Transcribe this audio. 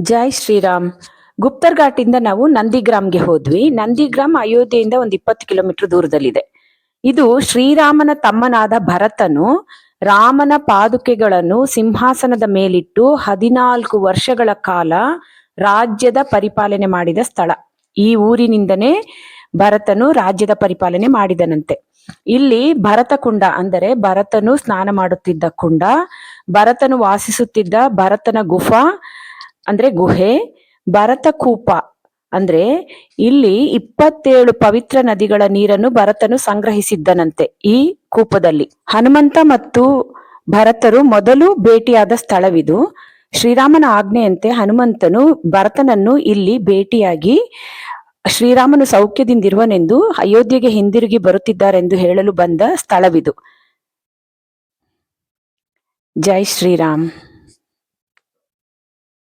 ಜೈ ಶ್ರೀರಾಮ್. ಗುಪ್ತರ್ ಘಾಟಿಂದ ನಾವು ನಂದಿಗ್ರಾಮ್ಗೆ ಹೋದ್ವಿ. ನಂದಿಗ್ರಾಮ್ ಅಯೋಧ್ಯೆಯಿಂದ ಒಂದು 20 ಕಿಲೋಮೀಟರ್ ದೂರದಲ್ಲಿದೆ. ಇದು ಶ್ರೀರಾಮನ ತಮ್ಮನಾದ ಭರತನು ರಾಮನ ಪಾದುಕೆಗಳನ್ನು ಸಿಂಹಾಸನದ ಮೇಲಿಟ್ಟು 14 ವರ್ಷಗಳ ಕಾಲ ರಾಜ್ಯದ ಪರಿಪಾಲನೆ ಮಾಡಿದ ಸ್ಥಳ. ಈ ಊರಿನಿಂದನೇ ಭರತನು ರಾಜ್ಯದ ಪರಿಪಾಲನೆ ಮಾಡಿದನಂತೆ. ಇಲ್ಲಿ ಭರತ ಕುಂಡ ಅಂದರೆ ಭರತನು ಸ್ನಾನ ಮಾಡುತ್ತಿದ್ದ ಕುಂಡ, ಭರತನು ವಾಸಿಸುತ್ತಿದ್ದ ಭರತನ ಗುಫಾ ಅಂದ್ರೆ ಗುಹೆ, ಭರತ ಕೂಪ ಅಂದ್ರೆ ಇಲ್ಲಿ 27 ಪವಿತ್ರ ನದಿಗಳ ನೀರನ್ನು ಭರತನು ಸಂಗ್ರಹಿಸಿದ್ದನಂತೆ. ಈ ಕೂಪದಲ್ಲಿ ಹನುಮಂತ ಮತ್ತು ಭರತರು ಮೊದಲು ಭೇಟಿಯಾದ ಸ್ಥಳವಿದು. ಶ್ರೀರಾಮನ ಆಜ್ಞೆಯಂತೆ ಹನುಮಂತನು ಭರತನನ್ನು ಇಲ್ಲಿ ಭೇಟಿಯಾಗಿ ಶ್ರೀರಾಮನು ಸೌಖ್ಯದಿಂದಿರುವನೆಂದು ಅಯೋಧ್ಯೆಗೆ ಹಿಂದಿರುಗಿ ಬರುತ್ತಿದ್ದಾರೆಂದು ಹೇಳಲು ಬಂದ ಸ್ಥಳವಿದು. ಜೈ ಶ್ರೀರಾಮ್.